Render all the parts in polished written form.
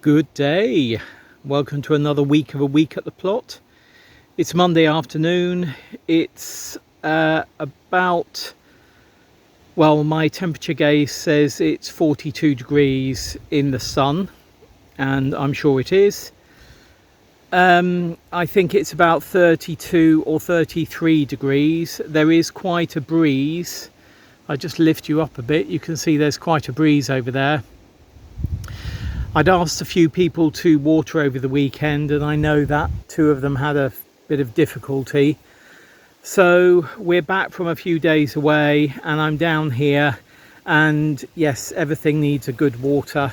Good day. Welcome to another week of a week at the plot. It's Monday afternoon. It's my temperature gauge says it's 42 degrees in the sun, and I'm sure it is. I think it's about 32 or 33 degrees. There is quite a breeze. I just lift you up a bit. You can see there's quite a breeze over there. I'd asked a few people to water over the weekend, and I know that two of them had a bit of difficulty. So we're back from a few days away, and I'm down here, and yes, everything needs a good water.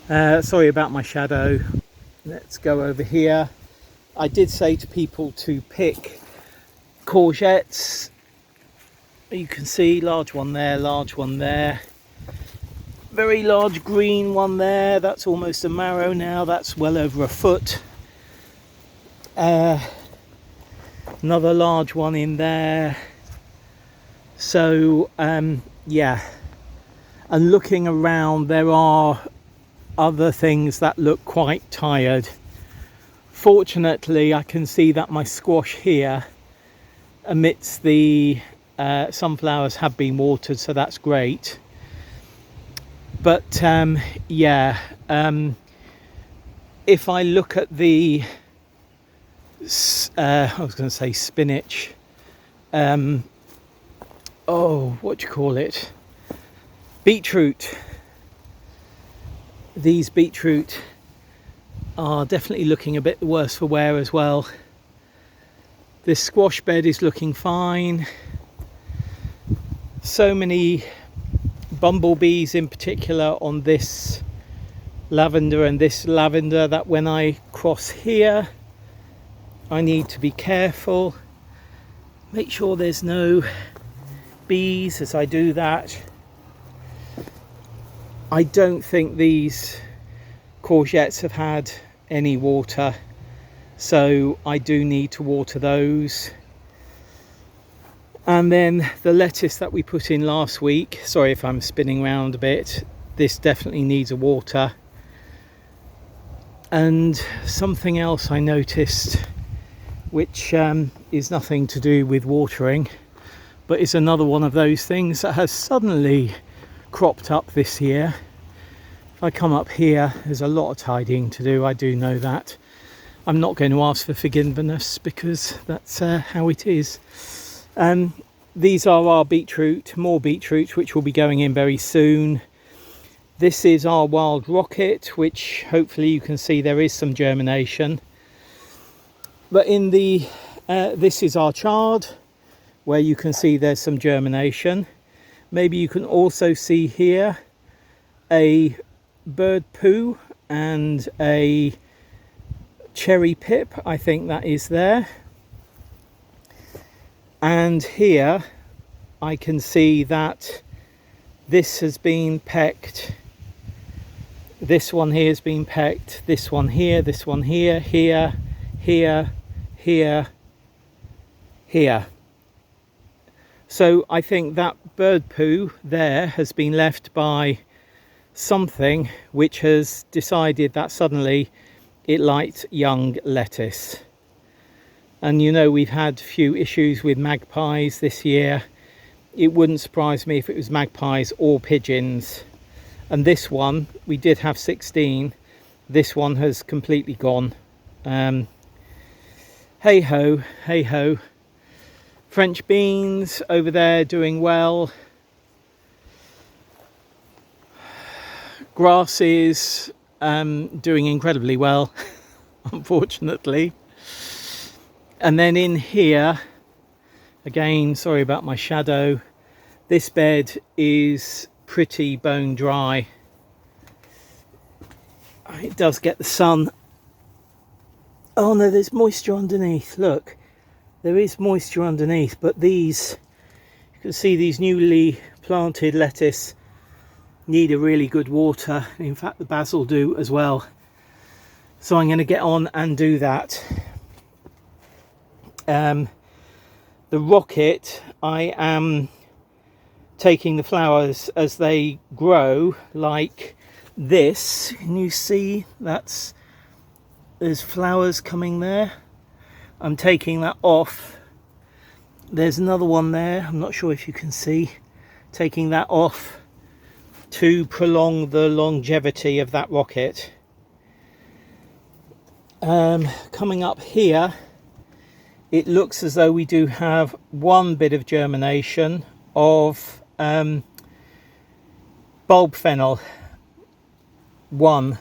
Sorry about my shadow. Let's go over here. I did say to people to pick courgettes. You can see large one there. Very large green one there. That's almost a marrow now. That's well over a foot. Another large one in there. So yeah, and looking around, there are other things that look quite tired. Fortunately, I can see that my squash here amidst the sunflowers have been watered, so that's great. But if I look at the I was going to say spinach, what do you call it, beetroot. These beetroot are definitely looking a bit worse for wear as well. This squash bed is looking fine. So many bumblebees in particular on this lavender and this lavender that when I cross here I need to be careful, make sure there's no bees as I do that. I don't think these courgettes have had any water, so I do need to water those. And then the lettuce that we put in last week, sorry if I'm spinning around a bit, this definitely needs a water. And something else I noticed, which is nothing to do with watering, but is another one of those things that has suddenly cropped up this year. If I come up here, there's a lot of tidying to do, I do know that. I'm not going to ask for forgiveness because that's how it is. These are our beetroot, more beetroot, which will be going in very soon. This is our wild rocket, which hopefully you can see there is some germination. But in the this is our chard, where you can see there's some germination. Maybe you can also see here a bird poo and a cherry pip, I think that is there. And here I can see that this has been pecked. This one here has been pecked. This one here, this one here, here, here, here, here. So I think that bird poo there has been left by something which has decided that suddenly it liked young lettuce. And you know, we've had a few issues with magpies this year. It wouldn't surprise me if it was magpies or pigeons. And this one, we did have 16. This one has completely gone. Hey ho, hey ho. French beans over there doing well. Grasses doing incredibly well, unfortunately. And then in here, again, sorry about my shadow, this bed is pretty bone dry. It does get the sun. Oh no, there's moisture underneath, look. There is moisture underneath, but these, you can see these newly planted lettuce need a really good water. In fact, the basil do as well. So I'm going to get on and do that. The rocket, I am taking the flowers as they grow, like This, can you see there's flowers coming there? I'm taking that off. There's another one there, I'm not sure if you can see. Taking that off to prolong the longevity of that rocket. Coming up here, it looks as though we do have one bit of germination of bulb fennel. One.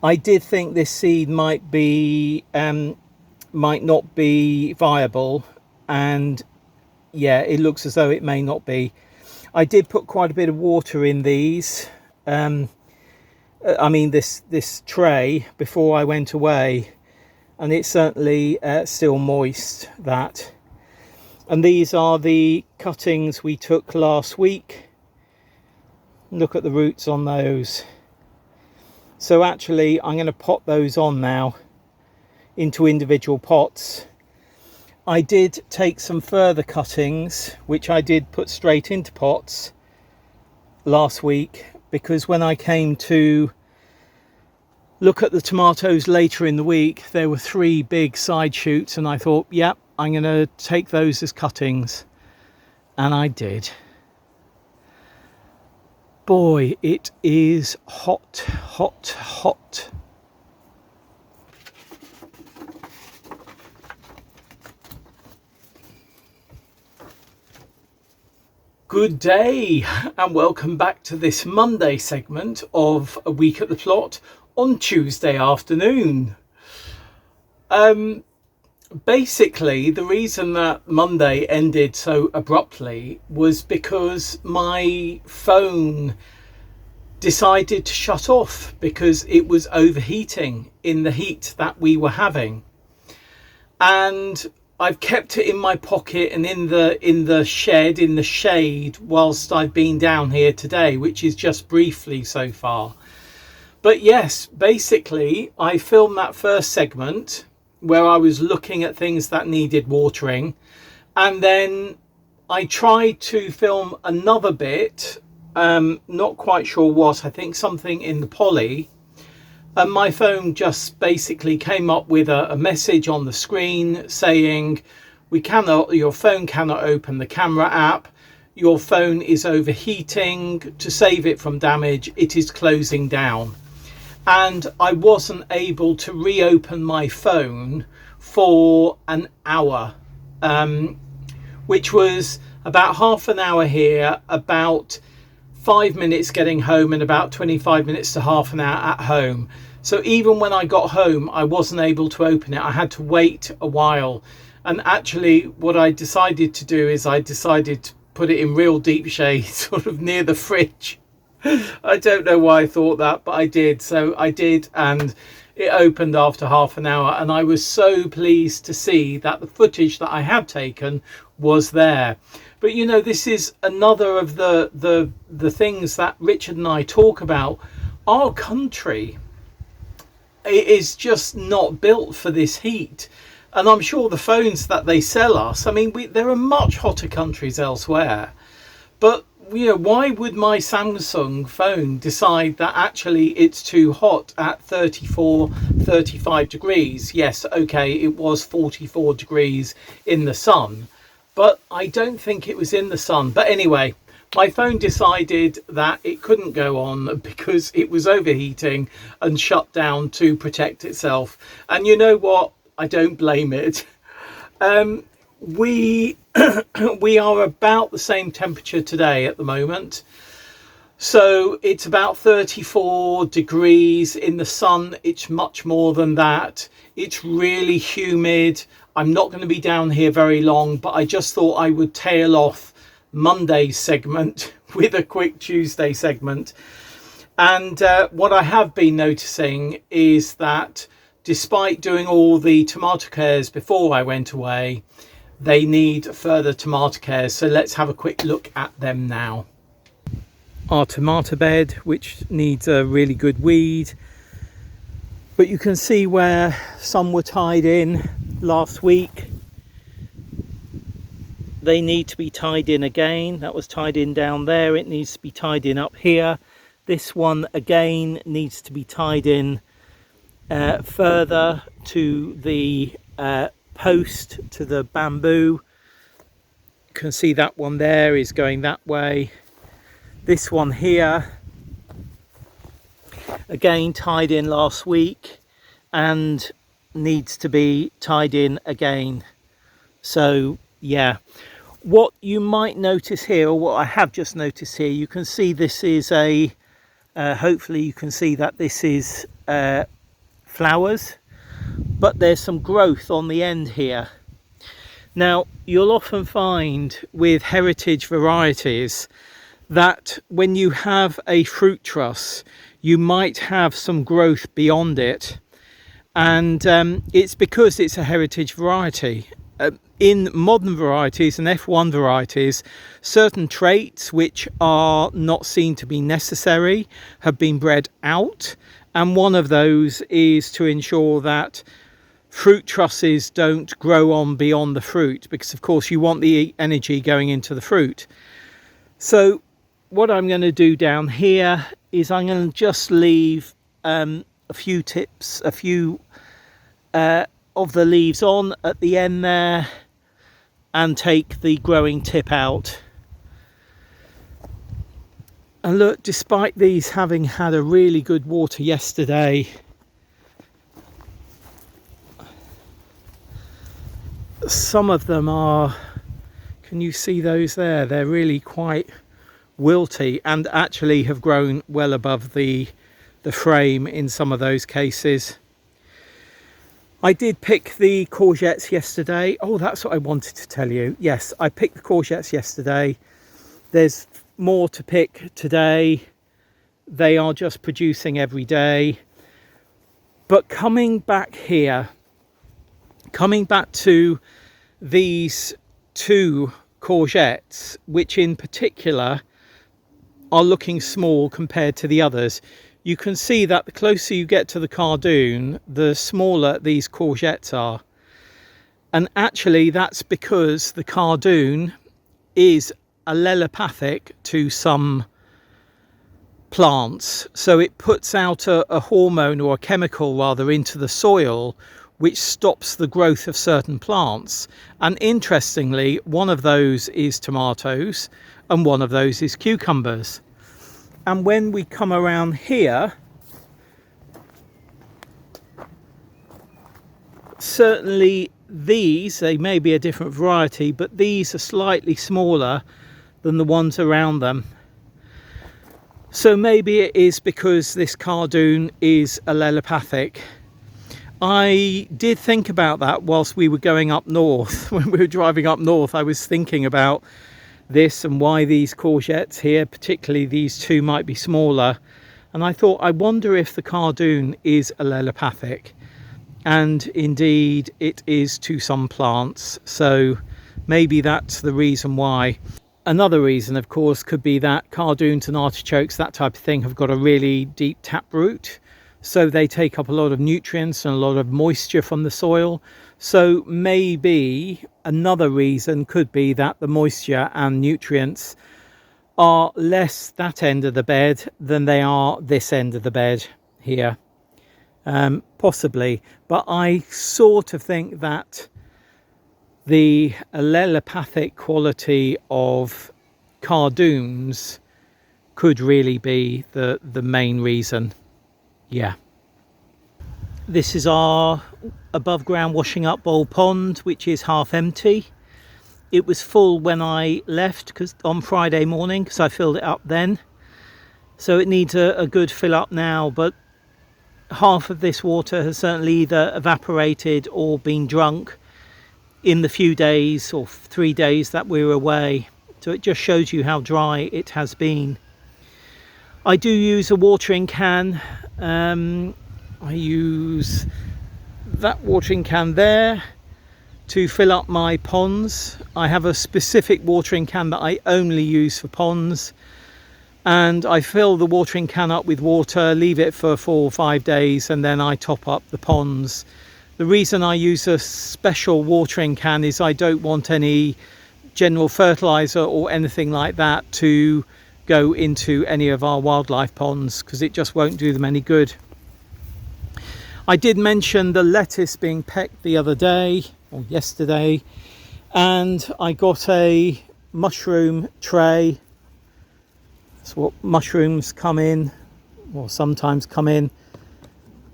I did think this seed might not be viable, and yeah, it looks as though it may not be. I did put quite a bit of water in these, I mean this tray, before I went away, and it's certainly still moist, that. And these are the cuttings we took last week. Look at the roots on those. So actually I'm going to pot those on now into individual pots. I did take some further cuttings, which I did put straight into pots last week, because when I came to look at the tomatoes later in the week, there were 3 big side shoots, and I thought, yep, I'm going to take those as cuttings, and I did. Boy, it is hot, hot, hot. Good day and welcome back to this Monday segment of A Week at the Plot on Tuesday afternoon. Basically, the reason that Monday ended so abruptly was because my phone decided to shut off because it was overheating in the heat that we were having. And I've kept it in my pocket and in the shed, in the shade, whilst I've been down here today, which is just briefly so far. But yes, basically, I filmed that first segment where I was looking at things that needed watering, and then I tried to film another bit, not quite sure what, I think something in the poly, and my phone just basically came up with a message on the screen saying, your phone cannot open the camera app, your phone is overheating, to save it from damage it is closing down. And I wasn't able to reopen my phone for an hour, which was about half an hour here, about 5 minutes getting home, and about 25 minutes to half an hour at home. So even when I got home, I wasn't able to open it. I had to wait a while. And actually what I decided to do is I decided to put it in real deep shade, sort of near the fridge. I don't know why I thought that, but I did. So I did, and it opened after half an hour, and I was so pleased to see that the footage that I had taken was there. But you know, this is another of the things that Richard and I talk about. Our country is just not built for this heat, and I'm sure the phones that they sell us, I mean, there are much hotter countries elsewhere, but you know, why would my Samsung phone decide that actually it's too hot at 35 degrees? Yes, okay, it was 44 degrees in the sun, but I don't think it was in the sun. But anyway, my phone decided that it couldn't go on because it was overheating and shut down to protect itself. And you know what? I don't blame it. We are about the same temperature today at the moment, so it's about 34 degrees. In the sun it's much more than that. It's really humid. I'm not going to be down here very long, but I just thought I would tail off Monday's segment with a quick Tuesday segment. And what I have been noticing is that despite doing all the tomato cares before I went away, they need further tomato cares, so let's have a quick look at them now. Our tomato bed, which needs a really good weed, but you can see where some were tied in last week. They need to be tied in again. That was tied in down there. It needs to be tied in up here. This one again needs to be tied in further to the post, to the bamboo. You can see that one there is going that way. This one here, again tied in last week and needs to be tied in again. So yeah, what you might notice here, or what I have just noticed here, you can see this is a hopefully you can see that this is flowers, but there's some growth on the end here. Now you'll often find with heritage varieties that when you have a fruit truss, you might have some growth beyond it, and it's because it's a heritage variety. In modern varieties and F1 varieties, certain traits which are not seen to be necessary have been bred out, and one of those is to ensure that fruit trusses don't grow on beyond the fruit, because of course you want the energy going into the fruit. So what I'm going to do down here is I'm going to just leave a few tips, a few of the leaves on at the end there, and take the growing tip out. And look, despite these having had a really good water yesterday, some of them are, can you see those there? They're really quite wilty and actually have grown well above the frame in some of those cases. I did pick the courgettes yesterday. Oh, that's what I wanted to tell you. Yes, I picked the courgettes yesterday. There's more to pick today. They are just producing every day. But coming back here, coming back to these two courgettes, which in particular are looking small compared to the others, you can see that the closer you get to the cardoon, the smaller these courgettes are. And actually that's because the cardoon is allelopathic to some plants. So it puts out a hormone, or a chemical rather, into the soil which stops the growth of certain plants. And interestingly, one of those is tomatoes and one of those is cucumbers. And when we come around here, certainly these, they may be a different variety, but these are slightly smaller than the ones around them. So maybe it is because this cardoon is allelopathic. I did think about that whilst we were going up north. When we were driving up north, I was thinking about this and why these courgettes here, particularly these two, might be smaller. And I thought, I wonder if the cardoon is allelopathic. And indeed it is to some plants. So maybe that's the reason why. Another reason, of course, could be that cardoons and artichokes, that type of thing, have got a really deep taproot. So they take up a lot of nutrients and a lot of moisture from the soil. So maybe another reason could be that the moisture and nutrients are less that end of the bed than they are this end of the bed here. Possibly, but I sort of think that the allelopathic quality of cardoons could really be the main reason. Yeah. This is our above ground washing up bowl pond, which is half empty. It was full when I left on Friday morning, because I filled it up then. So it needs a good fill up now, but half of this water has certainly either evaporated or been drunk in the few days or 3 days that we were away. So it just shows you how dry it has been. I do use a watering can. I use that watering can there to fill up my ponds. I have a specific watering can that I only use for ponds, and I fill the watering can up with water, leave it for 4 or 5 days, and then I top up the ponds. The reason I use a special watering can is I don't want any general fertilizer or anything like that to go into any of our wildlife ponds, because it just won't do them any good. I did mention the lettuce being pecked the other day or yesterday, and I got a mushroom tray. That's what mushrooms come in, or sometimes come in,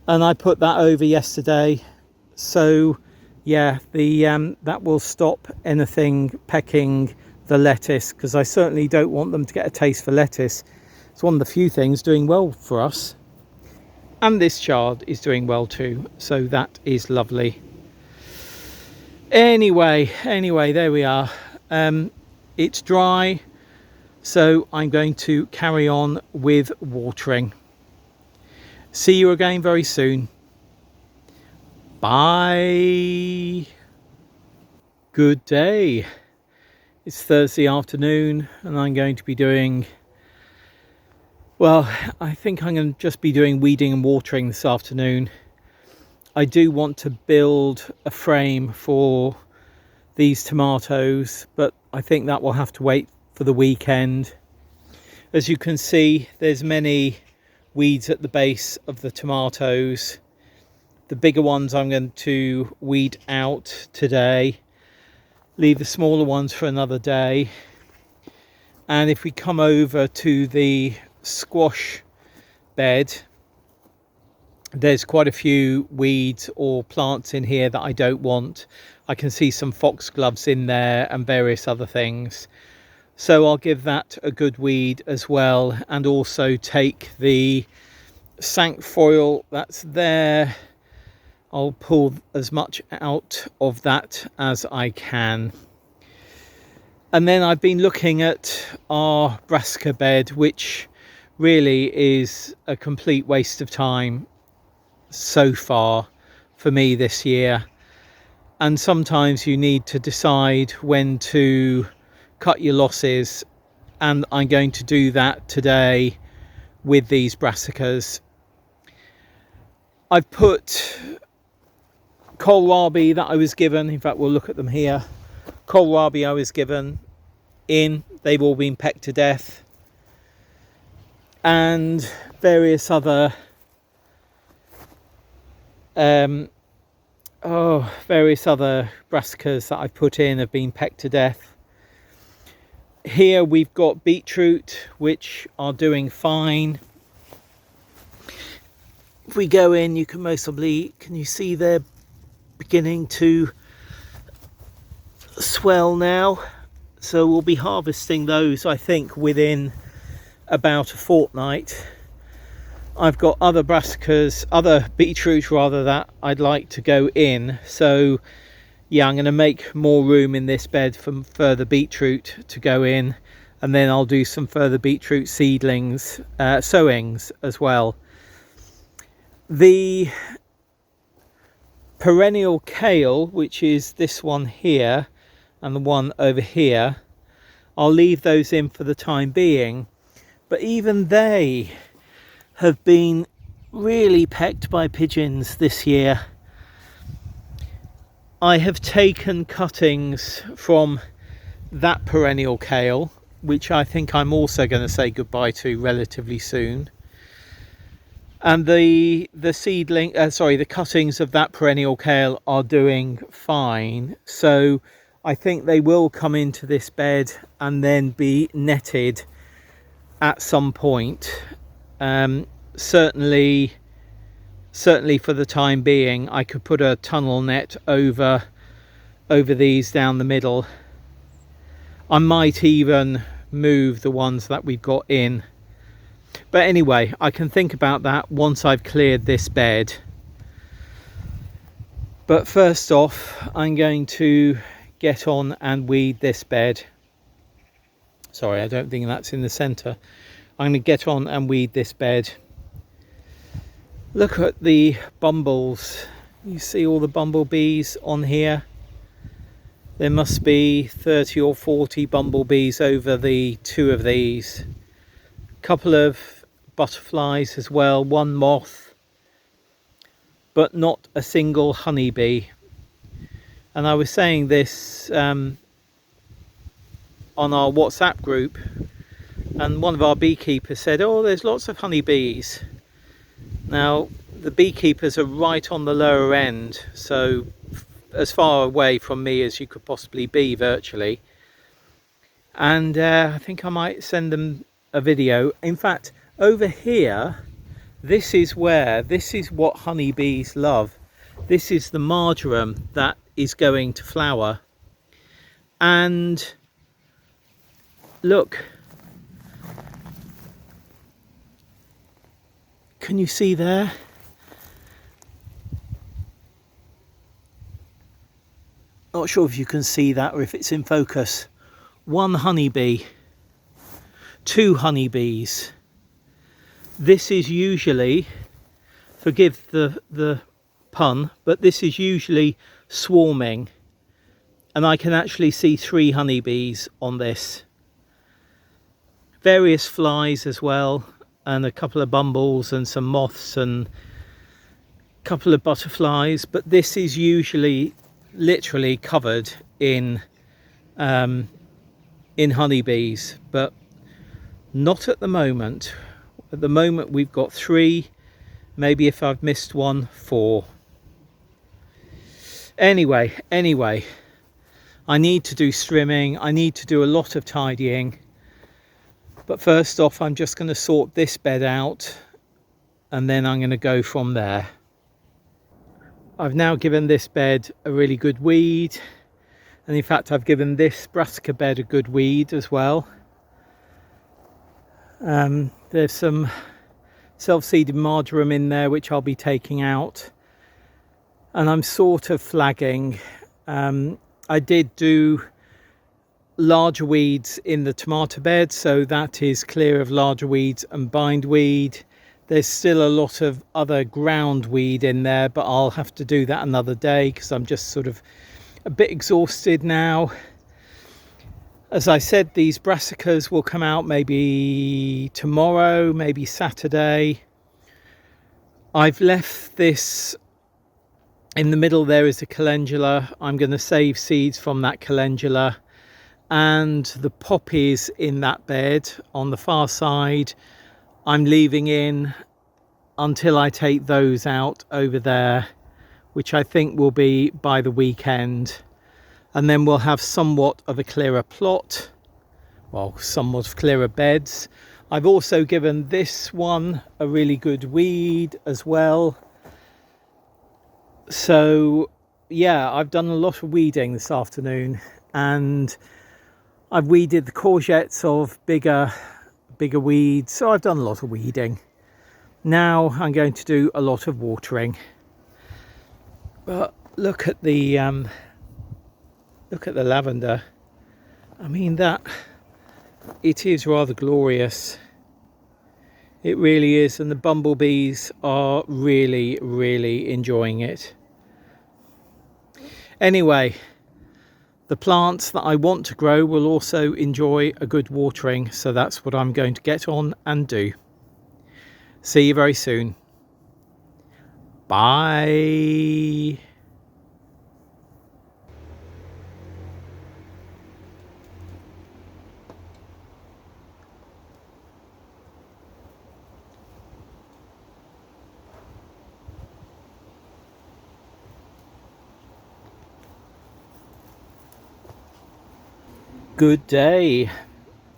and I put that over yesterday. So yeah, that will stop anything pecking the lettuce, because I certainly don't want them to get a taste for lettuce. It's one of the few things doing well for us. And this chard is doing well too, so that is lovely. Anyway, there we are. It's dry, so I'm going to carry on with watering. See you again very soon. Bye. Good day. It's Thursday afternoon, and I'm going to be doing, well, I think I'm going to just be doing weeding and watering this afternoon. I do want to build a frame for these tomatoes, but I think that will have to wait for the weekend. As you can see, there's many weeds at the base of the tomatoes. The bigger ones I'm going to weed out today, leave the smaller ones for another day. And if we come over to the squash bed, there's quite a few weeds or plants in here that I don't want. I can see some foxgloves in there and various other things, so I'll give that a good weed as well, and also take the cinquefoil that's there. I'll pull as much out of that as I can. And then I've been looking at our brassica bed, which really is a complete waste of time so far for me this year. And sometimes you need to decide when to cut your losses, and I'm going to do that today with these brassicas. I've put kohlrabi that I was given, in fact we'll look at them here, kohlrabi I was given in, they've all been pecked to death, and various other brassicas that I've put in have been pecked to death. Here we've got beetroot, which are doing fine. If we go in, you can can you see they're beginning to swell now, so we'll be harvesting those I think within about a fortnight. I've got other brassicas, other beetroot rather, that I'd like to go in, so yeah, I'm going to make more room in this bed for further beetroot to go in, and then I'll do some further beetroot seedlings, sowings as well. The perennial kale, which is this one here and the one over here, I'll leave those in for the time being, but even they have been really pecked by pigeons this year. I have taken cuttings from that perennial kale, which I think I'm also going to say goodbye to relatively soon, and the cuttings of that perennial kale are doing fine, so I think they will come into this bed and then be netted at some point. Certainly for the time being, I could put a tunnel net over these down the middle. I might even move the ones that we've got in, but anyway, I can think about that once I've cleared this bed. But first off, I'm going to get on and weed this bed. Sorry, I don't think that's in the center. I'm going to get on and weed this bed. Look at the bumbles. You see all the bumblebees on here? There must be 30 or 40 bumblebees over the two of these. A couple of butterflies as well, one moth, but not a single honeybee. And I was saying this on our WhatsApp group, and one of our beekeepers said, oh, there's lots of honeybees. Now the beekeepers are right on the lower end, so as far away from me as you could possibly be virtually, and I think I might send them a video. In fact, over here, this is what honeybees love. This is the marjoram that is going to flower, and look, can you see there? Not sure if you can see that or if it's in focus. One honeybee, two honeybees. This is usually, forgive the pun, but this is usually swarming, and I can actually see 3 honeybees on this. Various flies as well, and a couple of bumbles and some moths and a couple of butterflies, but this is usually literally covered in honeybees, but not at the moment. At the moment we've got 3, maybe if I've missed one, 4. Anyway, I need to do strimming, I need to do a lot of tidying, but first off I'm just going to sort this bed out, and then I'm going to go from there. I've now given this bed a really good weed, and in fact I've given this brassica bed a good weed as well. There's some self-seeded marjoram in there which I'll be taking out, and I'm sort of flagging. I did do larger weeds in the tomato bed, so that is clear of larger weeds and bindweed. There's still a lot of other ground weed in there, but I'll have to do that another day because I'm just sort of a bit exhausted now. As I said, these brassicas will come out maybe tomorrow, maybe Saturday. I've left this in the middle. There is a calendula. I'm going to save seeds from that calendula, and the poppies in that bed on the far side I'm leaving in until I take those out over there, which I think will be by the weekend, and then we'll have somewhat of a clearer plot, well, somewhat clearer beds. I've also given this one a really good weed as well. So yeah, I've done a lot of weeding this afternoon, and I've weeded the courgettes of bigger weeds, so I've done a lot of weeding. Now I'm going to do a lot of watering. But look at the lavender. I mean, that it is rather glorious. It really is, and the bumblebees are really enjoying it. Anyway, the plants that I want to grow will also enjoy a good watering, so that's what I'm going to get on and do. See you very soon. Bye. Good day.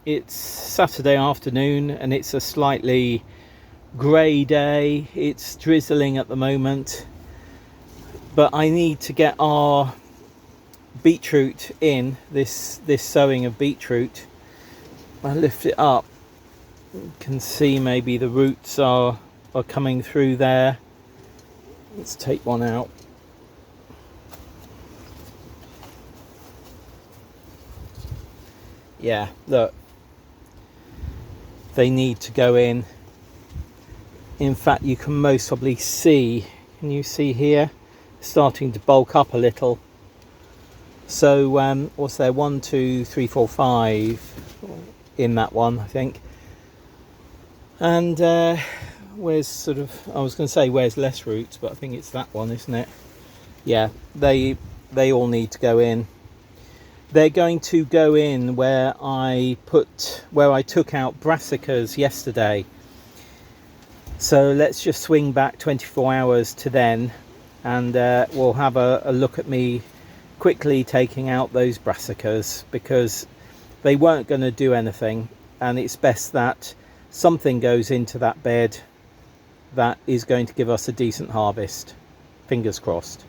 It's Saturday afternoon and it's a slightly grey day. It's drizzling at the moment, but I need to get our beetroot in, this sowing of beetroot. I lift it up, you can see maybe the roots are coming through there. Let's take one out. Yeah, look, they need to go in. In fact, you can most probably see, can you see here, starting to bulk up a little. So what's there, 1 2 3 4 5 in that one, I think. And where's sort of, I was going to say where's less roots, but I think it's that one, isn't it? Yeah, they all need to go in. They're going to go in where I took out brassicas yesterday. So let's just swing back 24 hours to then, and we'll have a look at me quickly taking out those brassicas, because they weren't going to do anything, and it's best that something goes into that bed that is going to give us a decent harvest. Fingers crossed.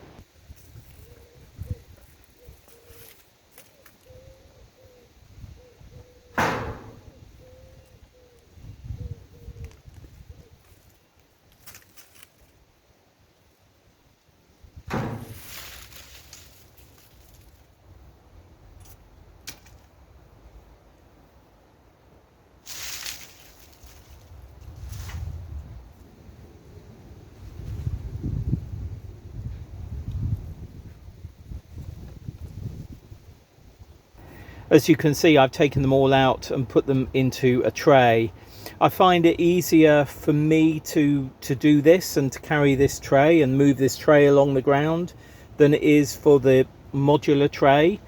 As you can see, I've taken them all out and put them into a tray. I find it easier for me to do this and to carry this tray and move this tray along the ground than it is for the modular tray.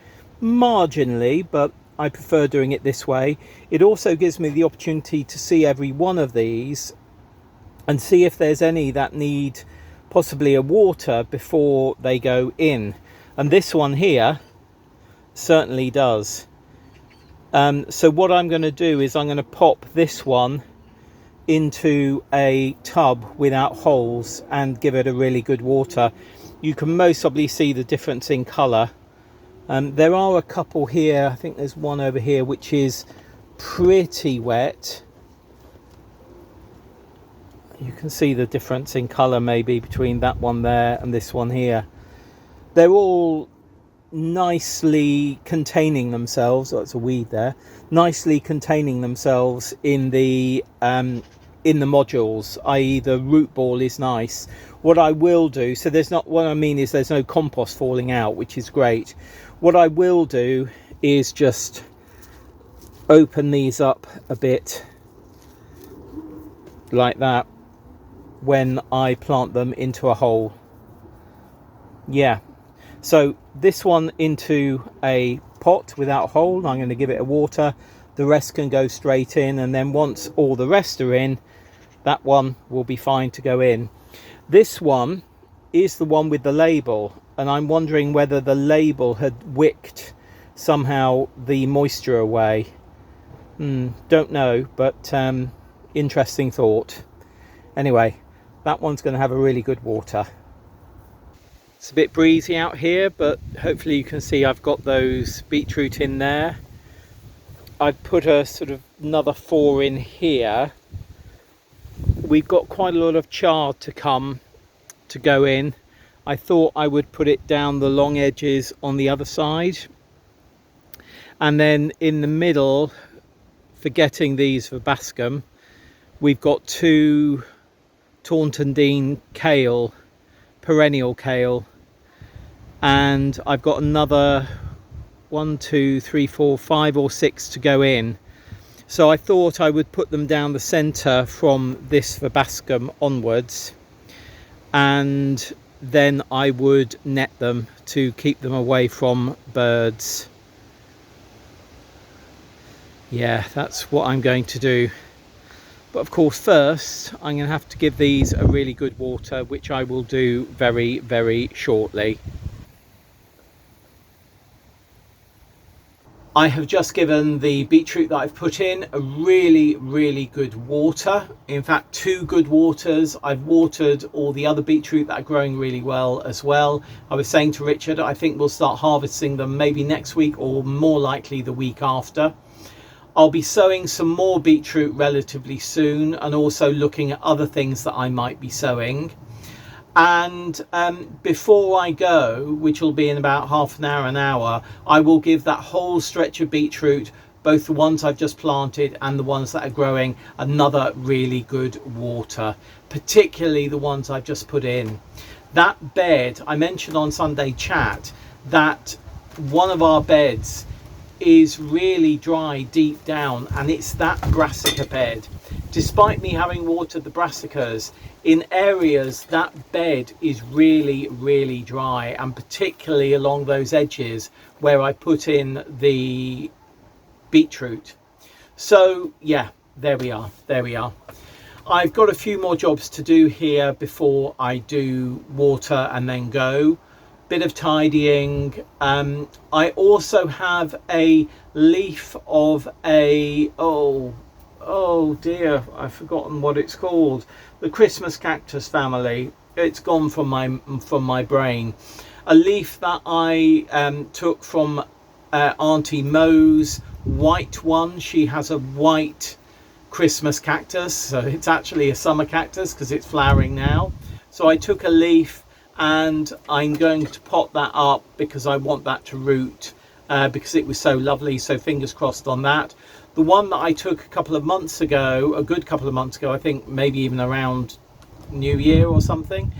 Marginally, but I prefer doing it this way. It also gives me the opportunity to see every one of these and see if there's any that need possibly a water before they go in. And this one here certainly does. So what I'm going to do is I'm going to pop this one into a tub without holes and give it a really good water. You can most probably see the difference in colour. There are a couple here, I think there's one over here which is pretty wet. You can see the difference in colour maybe between that one there and this one here. They're all nicely containing themselves, oh, it's a weed there, nicely containing themselves in the modules, i.e. the root ball is nice. What I will do, so there's not, what I mean is there's no compost falling out, which is great. What I will do is just open these up a bit like that when I plant them into a hole. Yeah, so this one into a pot without a hole, I'm going to give it a water, the rest can go straight in, and then once all the rest are in, that one will be fine to go in. This one is the one with the label, and I'm wondering whether the label had wicked somehow the moisture away. Don't know, but interesting thought. Anyway, that one's going to have a really good water. It's a bit breezy out here, but hopefully you can see I've got those beetroot in there. I've put a sort of another 4 in here. We've got quite a lot of chard to come to go in. I thought I would put it down the long edges on the other side, and then in the middle, forgetting these verbascum, we've got 2 Taunton Dean kale, perennial kale, and I've got another 1, 2, 3, 4, 5 or 6 to go in. So I thought I would put them down the centre from this verbascum onwards, and then I would net them to keep them away from birds. Yeah, that's what I'm going to do. But of course first I'm going to have to give these a really good water, which I will do very, very shortly. I have just given the beetroot that I've put in a really, really good water. In fact, 2 good waters. I've watered all the other beetroot that are growing really well as well. I was saying to Richard, I think we'll start harvesting them maybe next week, or more likely the week after. I'll be sowing some more beetroot relatively soon, and also looking at other things that I might be sowing. And before I go, which will be in about half an hour, I will give that whole stretch of beetroot, both the ones I've just planted and the ones that are growing, another really good water, particularly the ones I've just put in. That bed, I mentioned on Sunday chat that one of our beds is really dry deep down, and it's that brassica bed. Despite me having watered the brassicas, in areas that bed is really dry, and particularly along those edges where I put in the beetroot. So yeah, there we are. I've got a few more jobs to do here before I do water and then go. Bit of tidying. I also have a leaf of a oh dear, I've forgotten what it's called. The Christmas cactus family. It's gone from my brain. A leaf that I took from Auntie Mo's white one. She has a white Christmas cactus, so it's actually a summer cactus because it's flowering now. So I took a leaf and I'm going to pot that up because I want that to root because it was so lovely. So fingers crossed on that. The one that I took a couple of months ago, a good couple of months ago, I think maybe even around New Year or something,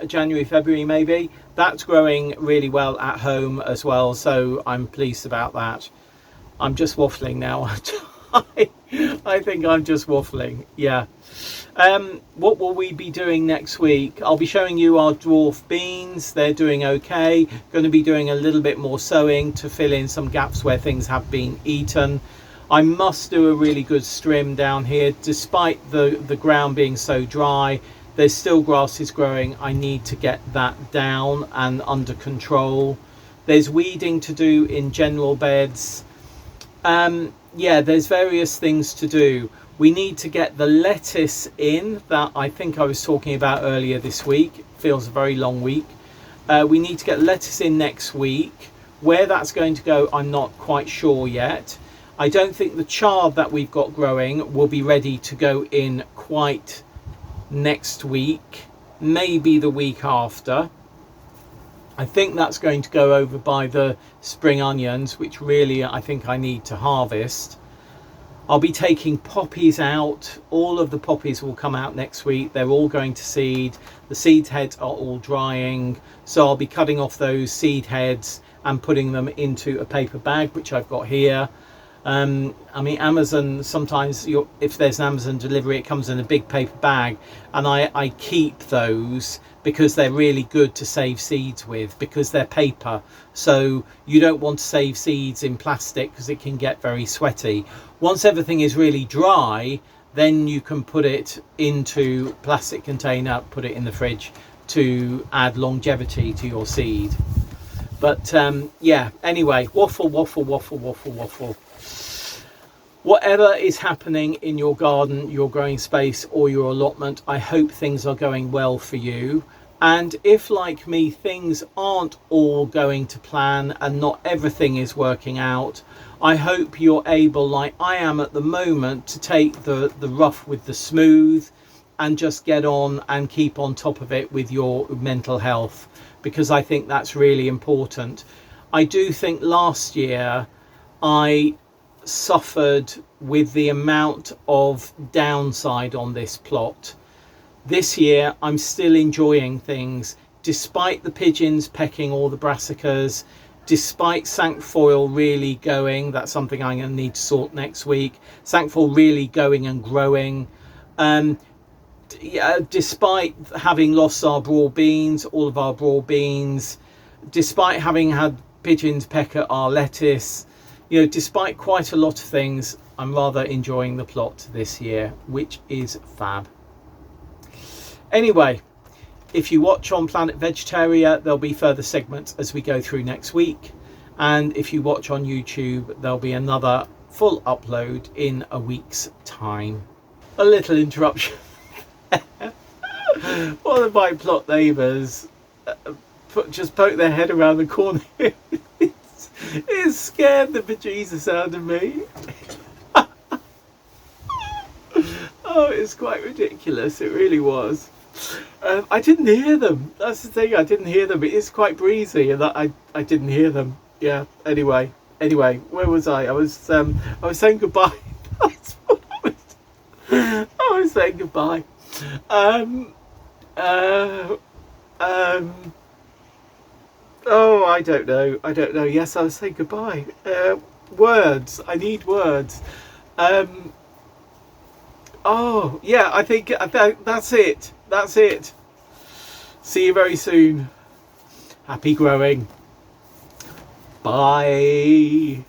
January, February maybe, that's growing really well at home as well. So I'm pleased about that. I'm just waffling now. I think I'm just waffling. Yeah. What will we be doing next week? I'll be showing you our dwarf beans. They're doing okay. Going to be doing a little bit more sowing to fill in some gaps where things have been eaten. I must do a really good strim down here. Despite the ground being so dry, there's still grasses growing. I need to get that down and under control. There's weeding to do in general beds. Yeah, there's various things to do. We need to get the lettuce in that I think I was talking about earlier this week. It feels a very long week. We need to get lettuce in next week. Where that's going to go, I'm not quite sure yet. I don't think the chard that we've got growing will be ready to go in quite next week, maybe the week after. I think that's going to go over by the spring onions, which really I think I need to harvest. I'll be taking poppies out. All of the poppies will come out next week. They're all going to seed. The seed heads are all drying. So I'll be cutting off those seed heads and putting them into a paper bag, which I've got here. I mean, Amazon, sometimes if there's an Amazon delivery, it comes in a big paper bag, and I keep those because they're really good to save seeds with, because they're paper. So you don't want to save seeds in plastic because it can get very sweaty. Once everything is really dry, then you can put it into plastic container, put it in the fridge to add longevity to your seed. But yeah, anyway, waffle. Whatever is happening in your garden, your growing space or your allotment, I hope things are going well for you. And if, like me, things aren't all going to plan and not everything is working out, I hope you're able, like I am at the moment, to take the rough with the smooth and just get on and keep on top of it with your mental health, because I think that's really important. I do think last year I suffered with the amount of downside on this plot. This year I'm still enjoying things despite the pigeons pecking all the brassicas, despite cinquefoil really going. That's something I'm going to need to sort next week. Cinquefoil really going and growing. Yeah, despite having lost our broad beans, all of our broad beans, despite having had pigeons peck at our lettuce, you know, despite quite a lot of things, I'm rather enjoying the plot this year, which is fab. Anyway, if you watch on Planet Vegetaria, there'll be further segments as we go through next week. And if you watch on YouTube, there'll be another full upload in a week's time. A little interruption. One of my plot neighbours just poked their head around the corner. It scared the bejesus out of me. Oh, it's quite ridiculous. It really was. I didn't hear them. That's the thing. I didn't hear them. It is quite breezy, and I didn't hear them. Yeah. Anyway, where was I? I was saying goodbye. That's what I was saying goodbye. Oh, I don't know. I don't know. Yes, I'll say goodbye. Words. I need words. Um, oh, yeah, I think that's it. That's it. See you very soon. Happy growing. Bye.